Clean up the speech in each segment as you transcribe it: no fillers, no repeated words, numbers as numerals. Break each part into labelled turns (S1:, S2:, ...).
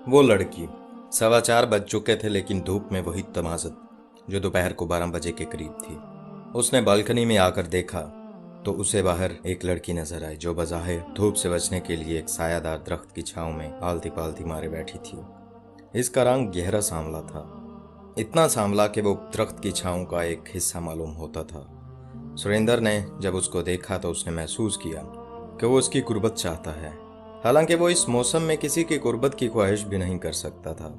S1: वो लड़की 4:15 बज चुके थे, लेकिन धूप में वही तमाज़त जो दोपहर को 12 बजे के करीब थी। उसने बालकनी में आकर देखा तो उसे बाहर एक लड़की नजर आई जो बज़ाहिर धूप से बचने के लिए एक सायादार दरख्त की छांव में आलती पालती मारे बैठी थी। इसका रंग गहरा सांवला था, इतना सांवला कि वो दरख्त की छांव का एक हिस्सा मालूम होता था। सुरेंद्र ने जब उसको देखा तो उसने महसूस किया कि वो उसकी कुर्बत चाहता है, हालांकि वो इस मौसम में किसी की कुर्बत की ख्वाहिश भी नहीं कर सकता था।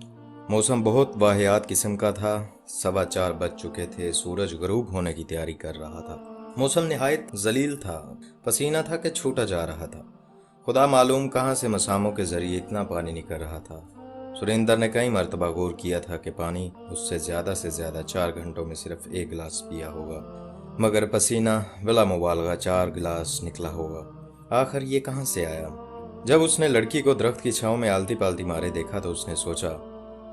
S1: मौसम बहुत वाहियात किस्म का था। 4:15 बज चुके थे, सूरज गरूब होने की तैयारी कर रहा था। मौसम निहायत जलील था, पसीना था कि छूटा जा रहा था। खुदा मालूम कहाँ से मसामों के जरिए इतना पानी निकल रहा था। सुरेंद्र ने कई मरतबा गौर किया था कि पानी उससे ज्यादा 4 घंटों में सिर्फ एक गिलास पिया होगा, मगर पसीना बिला मुबालगा 4 गिलास निकला होगा। आखिर ये कहाँ से आया? जब उसने लड़की को दरख्त की छांव में आलती पालती मारे देखा तो उसने सोचा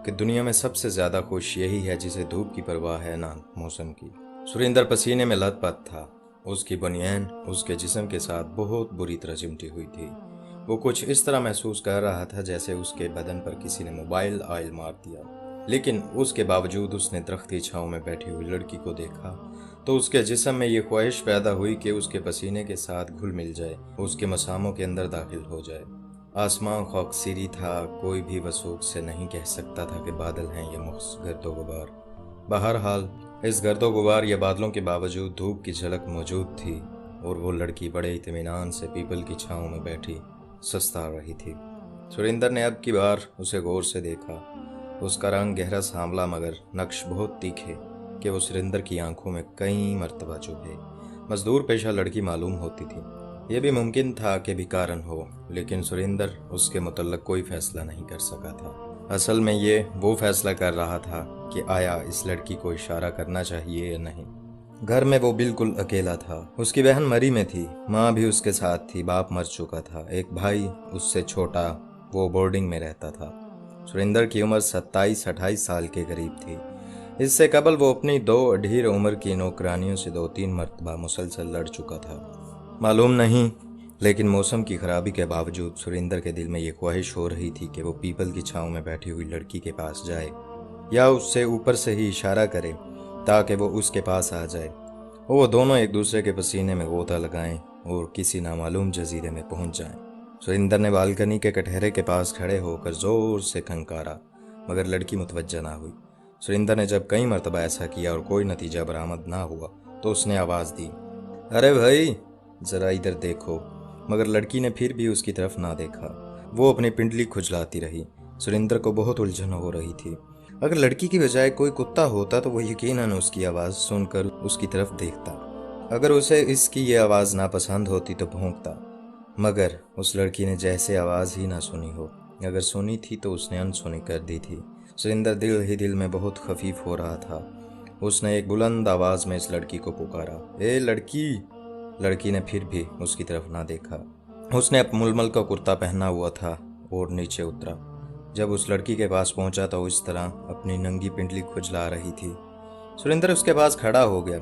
S1: कि दुनिया में सबसे ज्यादा खुश यही है जिसे धूप की परवाह है ना मौसम की। सुरेंद्र पसीने में लथपथ था। उसकी बनियान उसके जिस्म के साथ बहुत बुरी तरह चिमटी हुई थी। वो कुछ इस तरह महसूस कर रहा था जैसे उसके बदन पर किसी ने मोबाइल ऑयल मार दिया। लेकिन उसके बावजूद उसने दरख्त की छांव में बैठी हुई लड़की को देखा तो उसके जिस्म में ये ख्वाहिश पैदा हुई कि उसके पसीने के साथ घुल मिल जाए, उसके मसामों के अंदर दाखिल हो जाए। आसमां खाकसीरी था, कोई भी वसूख से नहीं कह सकता था कि बादल हैं या मुख्स गर्दो गुबार। बहरहाल इस गर्दो गुबार या बादलों के बावजूद धूप की झलक मौजूद थी और वो लड़की बड़े इत्मीनान से पीपल की छांव में बैठी सस्ता रही थी। सुरेंद्र ने अब की बार उसे गौर से देखा। उसका रंग गहरा सांवला मगर नक्श बहुत तीखे कि वो सुरेंद्र की आंखों में कई मर्तबा चुभे। मजदूर पेशा लड़की मालूम होती थी। यह भी मुमकिन था कि भिकारन हो, लेकिन सुरेंद्र उसके मुतल्लक कोई फैसला नहीं कर सका था। असल में ये वो फैसला कर रहा था कि आया इस लड़की को इशारा करना चाहिए या नहीं। घर में वो बिल्कुल अकेला था। उसकी बहन मरी में थी, माँ भी उसके साथ थी, बाप मर चुका था, एक भाई उससे छोटा वो बोर्डिंग में रहता था। सुरेंद्र की उम्र 27-28 साल के करीब थी। इससे कबल वो अपनी 2 अढ़ीर उम्र की नौकरानियों से 2-3 मरतबा मुसलसल लड़ चुका था। मालूम नहीं, लेकिन मौसम की खराबी के बावजूद सुरेंद्र के दिल में ये ख्वाहिश हो रही थी कि वो पीपल की छांव में बैठी हुई लड़की के पास जाए या उससे ऊपर से ही इशारा करे ताकि वो उसके पास आ जाए। वो दोनों एक दूसरे के पसीने में गोता लगाएं और किसी नामालूम जजीरे में पहुंच जाएं। सुरेंद्र ने बालकनी के कटहरे के पास खड़े होकर जोर से खंकारा, मगर लड़की मुतवज्जा ना हुई। सुरेंद्र ने जब कई मरतबा ऐसा किया और कोई नतीजा बरामद ना हुआ तो उसने आवाज़ दी, अरे भाई ज़रा इधर देखो। मगर लड़की ने फिर भी उसकी तरफ ना देखा। वो अपनी पिंडली खुजलाती रही। सुरेंद्र को बहुत उलझन हो रही थी। अगर लड़की की बजाय कोई कुत्ता होता तो वो यकीनन उसकी आवाज़ सुनकर उसकी तरफ देखता। अगर उसे इसकी ये आवाज़ नापसंद होती तो भौंकता, मगर उस लड़की ने जैसे आवाज़ ही ना सुनी हो। अगर सुनी थी तो उसने अनसुनी कर दी थी। सुरेंद्र दिल ही दिल में बहुत खफीफ हो रहा था। उसने एक बुलंद आवाज़ में इस लड़की को पुकारा, ए लड़की। लड़की ने फिर भी उसकी तरफ ना देखा। उसने अब मुलमल का कुर्ता पहना हुआ था और नीचे उतरा। जब उस लड़की के पास पहुंचा तो इस तरह अपनी नंगी पिंडली खुजला रही थी। सुरेंद्र उसके पास खड़ा हो गया।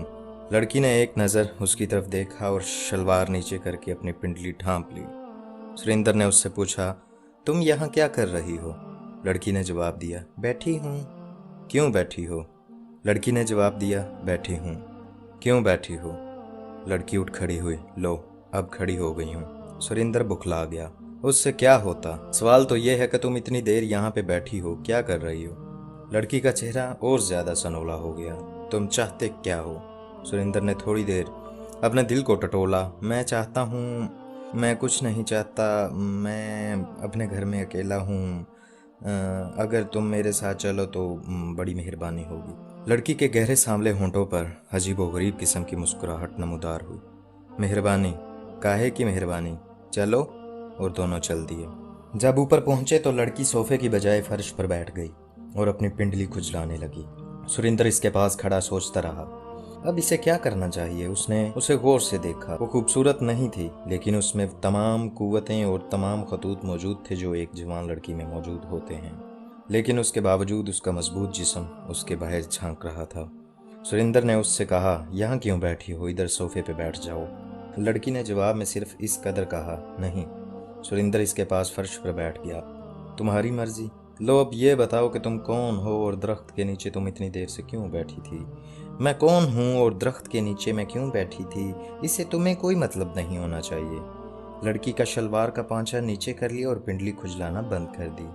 S1: लड़की ने एक नज़र उसकी तरफ देखा और शलवार नीचे करके अपनी पिंडली ढांप ली। सुरेंद्र ने उससे पूछा, तुम यहाँ क्या कर रही हो? लड़की ने जवाब दिया, बैठी हूँ। क्यों बैठी हो? लड़की ने जवाब दिया, बैठी हूँ। क्यों बैठी हो? लड़की उठ खड़ी हुई, लो अब खड़ी हो गई हूँ। सुरेंद्र बुखला गया। उससे क्या होता? सवाल तो यह है कि तुम इतनी देर यहाँ पे बैठी हो, क्या कर रही हो? लड़की का चेहरा और ज्यादा सनोला हो गया। तुम चाहते क्या हो? सुरेंद्र ने थोड़ी देर अपने दिल को टटोला। मैं चाहता हूँ, मैं कुछ नहीं चाहता, मैं अपने घर में अकेला हूँ। अगर तुम मेरे साथ चलो तो बड़ी मेहरबानी होगी। लड़की के गहरे सांवले होंठों पर अजीबोगरीब किस्म की मुस्कुराहट नमूदार हुई। मेहरबानी? काहे की मेहरबानी? चलो। और दोनों चल दिए। जब ऊपर पहुंचे तो लड़की सोफे की बजाय फर्श पर बैठ गई और अपनी पिंडली खुजलाने लगी। सुरेंद्र इसके पास खड़ा सोचता रहा, अब इसे क्या करना चाहिए। उसने उसे गौर से देखा। वो खूबसूरत नहीं थी, लेकिन उसमें तमाम कुव्वतें और तमाम खतूत मौजूद थे जो एक जवान लड़की में मौजूद होते हैं। लेकिन उसके बावजूद उसका मजबूत जिस्म उसके बाहर झांक रहा था। सुरेंद्र ने उससे कहा, यहाँ क्यों बैठी हो, इधर सोफे पे बैठ जाओ। लड़की ने जवाब में सिर्फ इस कदर कहा, नहीं। सुरेंद्र इसके पास फर्श पर बैठ गया। तुम्हारी मर्जी। लो अब ये बताओ कि तुम कौन हो और दरख्त के नीचे तुम इतनी देर से क्यों बैठी थी। मैं कौन हूँ और दरख्त के नीचे मैं क्यों बैठी थी, इससे तुम्हें कोई मतलब नहीं होना चाहिए। लड़की का शलवार का पांचा नीचे कर लिया और पिंडली खुजलाना बंद कर दी।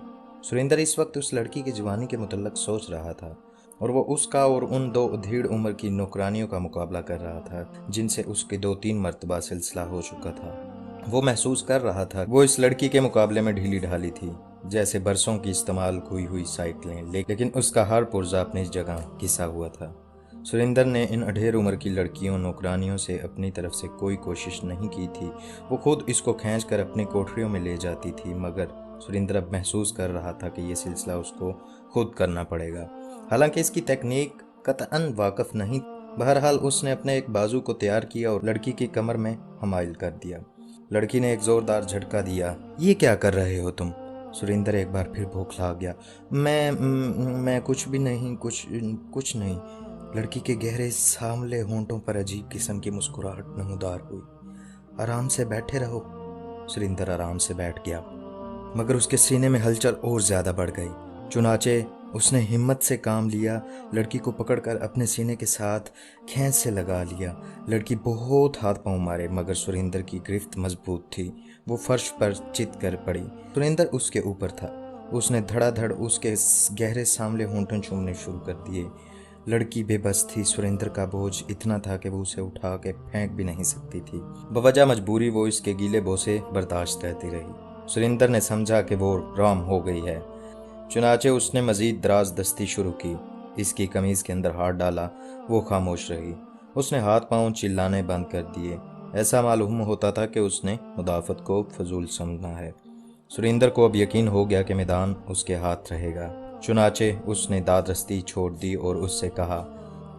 S1: सुरेंद्र इस वक्त उस लड़की की जवानी के मुतल्लक सोच रहा था और वो उसका और उन दो अधेड़ उम्र की नौकरानियों का मुकाबला कर रहा था जिनसे उसके 2-3 मरतबा सिलसिला हो चुका था। वो महसूस कर रहा था वो इस लड़की के मुकाबले में ढीली ढाली थी, जैसे बरसों की इस्तेमाल हुई हुई साइकिलें, लेकिन उसका हर पुर्जा अपनी जगह घिसा हुआ था। सुरेंद्र ने इन अधेड़ उम्र की लड़कियों नौकरानियों से अपनी तरफ से कोई कोशिश नहीं की थी। वो खुद इसको खींच कर अपनी कोठरियों में ले जाती थी, मगर सुरेंद्र अब महसूस कर रहा था कि यह सिलसिला उसको खुद करना पड़ेगा। हालांकि इसकी तकनीक कतअन वाकफ नहीं। बहरहाल उसने अपने एक बाजू को तैयार किया और लड़की की कमर में हमाइल कर दिया। लड़की ने एक जोरदार झटका दिया। ये क्या कर रहे हो तुम? सुरेंद्र एक बार फिर बौखला गया। मैं कुछ भी नहीं, कुछ नहीं। लड़की के गहरे सांवले होंठों पर अजीब किस्म की मुस्कुराहट नमूदार हुई। आराम से बैठे रहो। सुरेंद्र आराम से बैठ गया, मगर उसके सीने में हलचल और ज्यादा बढ़ गई। चुनाचे उसने हिम्मत से काम लिया, लड़की को पकड़कर अपने सीने के साथ खींच से लगा लिया। लड़की बहुत हाथ पांव मारे, मगर सुरेंद्र की गिरफ्त मजबूत थी। वो फर्श पर चित कर पड़ी। सुरेंद्र उसके ऊपर था। उसने धड़ाधड़ उसके गहरे सांवले होंठों चूमने शुरू कर दिए। लड़की बेबस थी। सुरेंद्र का बोझ इतना था कि वो उसे उठा के फेंक भी नहीं सकती थी। बवजह मजबूरी वो इसके गीले बोसे बर्दाश्त करती रही। सुरेंद्र ने समझा कि वो राम हो गई है, चुनाचे उसने मजीद दराज दस्ती शुरू की। इसकी कमीज के अंदर हाथ डाला। वो खामोश रही। उसने हाथ पांव चिल्लाने बंद कर दिए। ऐसा मालूम होता था कि उसने मुदाफत को फजूल समझना है। सुरेंद्र को अब यकीन हो गया कि मैदान उसके हाथ रहेगा। चुनाचे उसने दादरस्ती छोड़ दी और उससे कहा,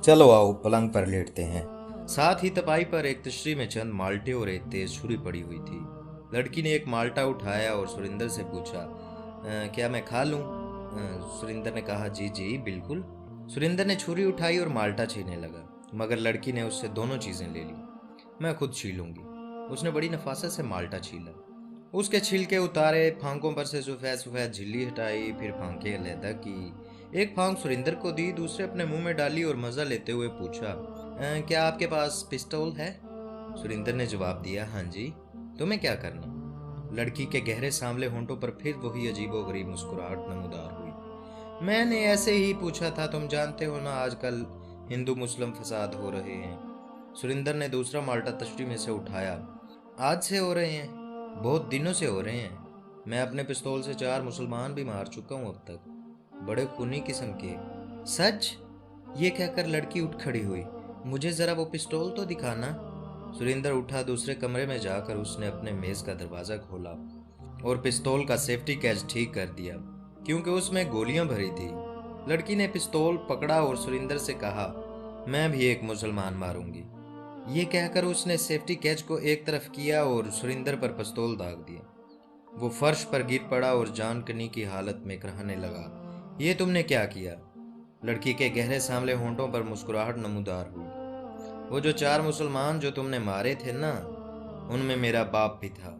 S1: चलो आओ पलंग पर लेटते हैं। साथ ही तपाई पर एक तशरी में चंद माल्टे और एक तेज छुरी पड़ी हुई थी। लड़की ने एक माल्टा उठाया और सुरेंद्र से पूछा, क्या मैं खा लूं? सुरेंद्र ने कहा, जी जी बिल्कुल। सुरेंद्र ने छुरी उठाई और माल्टा छीलने लगा, मगर लड़की ने उससे दोनों चीजें ले ली। मैं खुद छीलूंगी। उसने बड़ी नफासत से माल्टा छीला। उसके छिलके उतारे, फांकों पर से सफेद सफेद झिल्ली हटाई, फिर फांकें अलहदा की। एक फांक सुरेंद्र को दी, दूसरे अपने मुंह में डाली और मजा लेते हुए पूछा, क्या आपके पास पिस्तौल है? सुरेंद्र ने जवाब दिया, हाँ जी। तुम्हें क्या करना? लड़की के गहरे सांवले होंठों पर फिर वही अजीबोगरीब मुस्कुराहट नमूदार हुई। मैंने ऐसे ही पूछा था, तुम जानते हो ना आजकल हिंदू मुस्लिम फसाद हो रहे हैं। सुरेंद्र ने दूसरा माल्टा तश्ती में से उठाया। आज से हो रहे हैं? बहुत दिनों से हो रहे हैं। मैं अपने पिस्तौल से 4 मुसलमान भी मार चुका हूं अब तक, बड़े खूनी किस्म के। सच? ये कहकर लड़की उठ खड़ी हुई। मुझे जरा वो पिस्तौल तो दिखाना। सुरेंद्र उठा। दूसरे कमरे में जाकर उसने अपने मेज का दरवाजा खोला और पिस्तौल का सेफ्टी कैच ठीक कर दिया, क्योंकि उसमें गोलियां भरी थी। लड़की ने पिस्तौल पकड़ा और सुरेंद्र से कहा, मैं भी एक मुसलमान मारूंगी। ये कहकर उसने सेफ्टी कैच को एक तरफ किया और सुरेंद्र पर पिस्तौल दाग दिया। वो फर्श पर गिर पड़ा और जान कनी की हालत में कराहने लगा। ये तुमने क्या किया? लड़की के गहरे सांवले होंठों पर मुस्कुराहट नमूदार हुई। वो जो 4 मुसलमान जो तुमने मारे थे ना, उनमें मेरा बाप भी था।